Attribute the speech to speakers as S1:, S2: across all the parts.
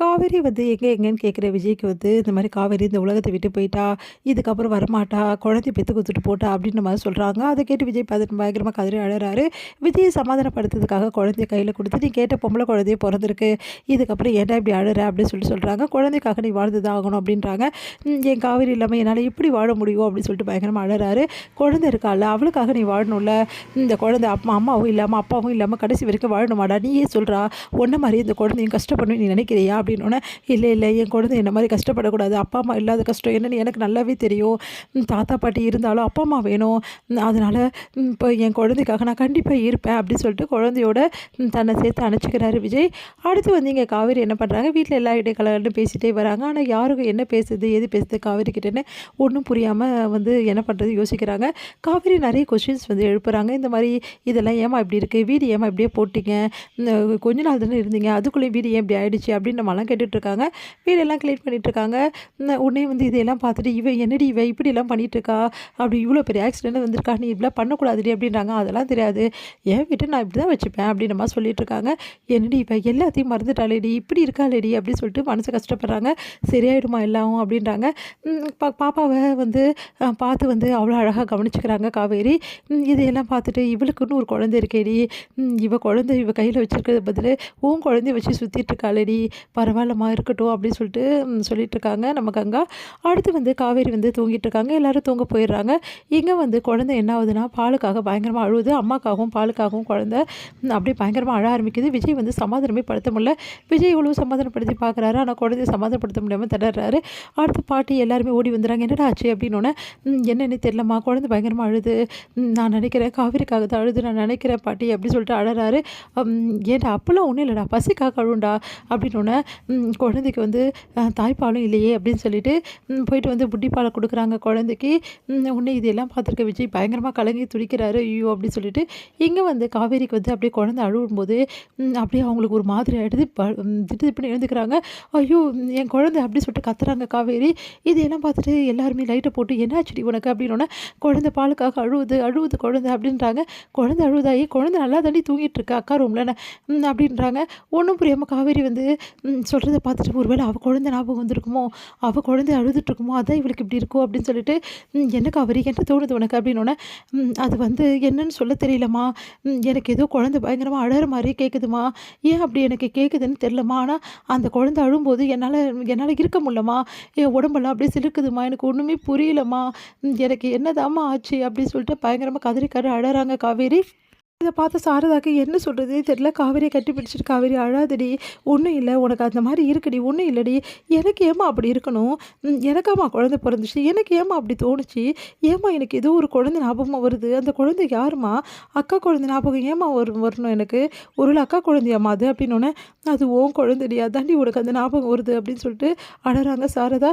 S1: காவேரி வந்து எங்கேன்னு கேட்குற விஜய்க்கு வந்து இந்த மாதிரி காவேரி இந்த உலகத்தை விட்டு போயிட்டா, இதுக்கப்புறம் வரமாட்டா, குழந்தைய பெற்று கொடுத்துட்டு போட்டா அப்படின்ற மாதிரி சொல்கிறாங்க. அதை கேட்டு விஜய் பார்த்துட்டு பயங்கரமாக கதறி அழறாரு. விஜயை சமாதானப்படுத்துறதுக்காக குழந்தைய கையில் கொடுத்து, நீ கேட்ட பொம்பளை குழந்தைய பிறந்திருக்கு, இதுக்கப்புறம் ஏன்டா இப்படி அழுற அப்படின்னு சொல்கிறாங்க. குழந்தைக்காக நீ வாழ்ந்து தான் ஆகணும் அப்படின்றாங்க. என் காவேரி இல்லாமல் என்னால் எப்படி வாழ முடியும் அப்படின்னு சொல்லிட்டு பயங்கரமாக அழறாரு. குழந்தை இருக்கால, அவளுக்காக நீ வாழணும்ல, இந்த குழந்தை அம்மாவும் இல்லாமல் அப்பாவும் இல்லாமல் கடைசி வரைக்கும் வாழணுமாடா, நீயே சொல்கிறா, ஒன்றை மாதிரி இந்த குழந்தையும் கஷ்டப்படணும் நீ நினைக்கிறியா அப்படின்னோடனே, இல்லை இல்லை என் குழந்தை என்ன மாதிரி கஷ்டப்படக்கூடாது, அப்பா அம்மா இல்லாத கஷ்டம் என்னன்னு எனக்கு நல்லாவே தெரியும், தாத்தா பாட்டி இருந்தாலும் அப்பா அம்மா வேணும், அதனால் இப்போ என் குழந்தைக்காக நான் கண்டிப்பாக இருப்பேன் அப்படின்னு சொல்லிட்டு குழந்தையோட தன்னை சேர்த்து அணைச்சிக்கிறாரு விஜய். அடுத்து வந்து இங்கே காவேரி என்ன பண்ணுறாங்க, வீட்டில் எல்லா இடைக்கலன்னு பேசிகிட்டே வராங்க. ஆனால் யாருக்கும் என்ன பேசுது எது பேசுது காவேரி கிட்டேன்னு ஒன்றும் புரியாமல் வந்து என்ன பண்ணுறது யோசிக்கிறாங்க. காவேரி நிறைய கொஸ்டின்ஸ் வந்து எழுப்புறாங்க. இந்த மாதிரி இதெல்லாம் ஏமா இப்படி இருக்குது, வீடு ஏமா இப்படியே போட்டிங்க, கொஞ்ச நாள் தானே இருந்தீங்க, அதுக்குள்ளேயும் வீடு ஏன் இப்படி ஆகிடுச்சு அப்படின்னு நம்மலாம் கேட்டுட்ருக்காங்க. வீடெல்லாம் க்ளீன் பண்ணிகிட்ருக்காங்க. உடனே வந்து இதையெல்லாம் பார்த்துட்டு, என்னடி இப்படிலாம் பண்ணிகிட்ருக்கா, அப்படி இவ்வளோ பெரிய ஆக்சிடென்ட் வந்திருக்கா, நீ இப்படிலாம் பண்ணக்கூடாதுடி அப்படின்றாங்க. அதெல்லாம் தெரியாது, என் வீட்டை நான் இப்படி தான் வச்சுப்பேன் அப்படின்னு நம்ம சொல்லிகிட்ருக்காங்க. என்னடி எல்லாத்தையும் மறந்துட்டாலேடி, இப்படி இருக்காளேடி அப்படின்னு சொல்லிட்டு மனசு கஷ்டப்படுறாங்க. சரியாயிடுமா எல்லாம் அப்படின்றாங்க. பாப்பாவை வந்து பார்த்து வந்து அவ்வளோ அழகாக கவனிச்சுக்கிறாங்க காவேரி. இதையெல்லாம் பார்த்துட்டு, இவளுக்குன்னு ஒரு குழந்தை இருக்கேடி, குழந்தை கையில் வச்சுருக்கிறது பதில் உன் குழந்தைய வச்சு சுற்றிட்டுருக்காளடி, பரவாயில்லம்மா இருக்கட்டும் அப்படின்னு சொல்லிட்டு சொல்லிகிட்ருக்காங்க நம்ம கங்கா. அடுத்து வந்து காவேரி வந்து தூங்கிட்டு இருக்காங்க. எல்லோரும் தூங்க போயிடுறாங்க. இங்கே வந்து குழந்தை என்ன ஆகுதுன்னா, பாலுக்காக பயங்கரமாக அழுவுது. அம்மாக்காகவும் பாலுக்காகவும் குழந்தை அப்படியே பயங்கரமாக அழ ஆரம்பிக்குது. விஜய் வந்து சமாதானமே படுத்த முடியல. விஜய் இவ்வளோ சமாதானப்படுத்தி பார்க்குறாரு, ஆனால் குழந்தைய சமாதானப்படுத்த முடியாமல் திணறாரு. அடுத்து பாட்டி எல்லாருமே ஓடி வந்துடுறாங்க. என்னடா ஆச்சு அப்படின்னோடனே, என்னென்னு தெரியலம்மா, குழந்தை பயங்கரமாக அழுது, நான் நினைக்கிறேன் காவேரிக்காக தான் அழுது, நான் நினைக்கிறேன் பாட்டி அப்படின்னு சொல்லிட்டு அழறாரு. ஏன்டா அப்போல்லாம் ஒன்றும் இல்லைடா, பசிக்காக அழுண்டா அப்படின்னோடனே, குழந்தைக்கு வந்து தாய்ப்பாலும் இல்லையே அப்படின்னு சொல்லிட்டு போயிட்டு வந்து புட்டிப்பாலை கொடுக்குறாங்க குழந்தைக்கு. உடனே இதெல்லாம் பார்த்துருக்க விஜய் பயங்கரமாக கலங்கி துடிக்கிறாரு. ஐயோ அப்படின்னு சொல்லிட்டு இங்கே வந்து காவேரிக்கு வந்து அப்படியே குழந்தை அழுவும்போது அப்படியே அவங்களுக்கு ஒரு மாதிரி ஆகிடுது. திட்டு திட்டுன்னு எழுந்துக்கிறாங்க. ஐயோ என் குழந்தை அப்படி சொல்லிட்டு கத்துறாங்க காவேரி. இதையெல்லாம் பார்த்துட்டு எல்லாருமே லைட்டை போட்டு, என்னாச்சுடி உனக்கு அப்படின்னோடனே, குழந்தை பாலுக்காக அழுவுது அழுவுது குழந்தை அப்படின்றாங்க. குழந்தை அழுவுதாயி, குழந்தை நல்லா தாண்டி தூங்கிட்டு இருக்கு அக்கா ரூமில் அப்படின்றாங்க. ஒன்றும் புரியாமல் காவேரி வந்து சொல்கிறத பார்த்துட்டு, ஒருவேளை அவள் குழந்தை ஞாபகம் வந்திருக்குமோ, அவள் குழந்தை அழுதுட்டுருக்குமோ, அதான் இவளுக்கு இப்படி இருக்கும் அப்படின்னு சொல்லிட்டு, என்ன காவேரி என்ன தோணுது உனக்கு அப்படின்னோடனே, அது வந்து என்னன்னு சொல்ல தெரியலம்மா, எனக்கு ஏதோ குழந்தை பயங்கரமாக அழகிற மாதிரியே கேட்குதுமா, ஏன் அப்படி எனக்கு கேட்குதுன்னு தெரிலம்மா, ஆனால் அந்த குழந்தை அழும்போது என்னால் இருக்க முடியலம்மா, என் உடம்பெல்லாம் அப்படியே சிலுக்குதுமா, எனக்கு ஒன்றுமே புரியலம்மா, எனக்கு என்னதாம்மா ஆச்சு அப்படின்னு சொல்லிட்டு பயங்கரமாக கதறி அழறாங்க காவேரி. இதை பார்த்து சாரதாக்கு என்ன சொல்கிறதே தெரியல. காவேரியை கட்டி பிடிச்சிட்டு, காவேரி அழாதடி, ஒன்றும் இல்லை, உனக்கு அந்த மாதிரி இருக்குடி, ஒன்றும் இல்லடி, எனக்கு ஏம்மா அப்படி இருக்கணும், எனக்காம்மா குழந்தை பிறந்துச்சு, எனக்கு ஏம்மா அப்படி தோணுச்சு, ஏம்மா எனக்கு ஏதோ ஒரு குழந்தை ஞாபகமாக வருது, அந்த குழந்தை யாரும்மா, அக்கா குழந்தை ஞாபகம் ஏம்மா வரணும் எனக்கு, ஒரு அக்கா குழந்தையாம்மா அது அப்படின்னோடனே, அது ஓன் குழந்தைடி, அதாண்டி உனக்கு அந்த ஞாபகம் வருது அப்படின்னு சொல்லிட்டு அழறாங்க சாரதா.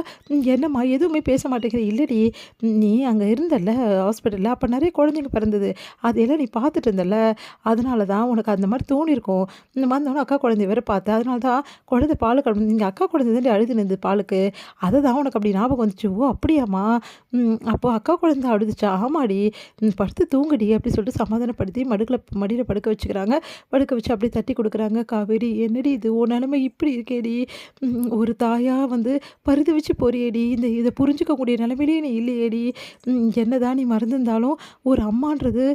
S1: என்னம்மா எதுவுமே பேச மாட்டேங்கிற, இல்லடி நீ அங்கே இருந்தல்ல ஹாஸ்பிட்டலில், அப்போ நிறைய குழந்தைங்க பிறந்தது, அதையெல்லாம் நீ பார்த்துட்டு இருந்தல்ல, அதனால தான் உனக்கு அந்த மாதிரி தோணியிருக்கும், இந்த மாதிரி தோணும், அக்கா குழந்தைய வேறு பார்த்தேன், அதனால தான் குழந்தை பால் நீங்கள் அக்கா குழந்தை தான் அழுது நின்று பாலுக்கு, அதை தான் உனக்கு அப்படி ஞாபகம் வந்துச்சு. ஓ அப்படியாம்மா, அப்போது அக்கா குழந்தை அழுதுச்சா, ஆமாடி, படுத்து தூங்குடி அப்படி சொல்லிட்டு சமாதானப்படுத்தி மடியில் படுக்க வச்சுக்கிறாங்க. படுக்க வச்சு அப்படியே தட்டி கொடுக்குறாங்க. காவேரி என்னடி இது, உன் நிலைமை இப்படி இருக்கேடி, ஒரு தாயாக வந்து பரிது வச்சு போறியேடி, இதை புரிஞ்சிக்கக்கூடிய நிலைமையிலேயே நீ இல்லையேடி, என்னதான் நீ மறந்துருந்தாலும் ஒரு அம்மான்றது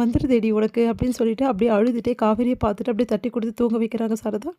S1: வந்துடுதேடி உனக்கு அப்படின்னு சொல்லிட்டு அப்படியே அழுதுகிட்டே காவேரியை பார்த்துட்டு அப்படியே தட்டி கொடுத்து தூங்க வைக்கிறாங்க சாரதா.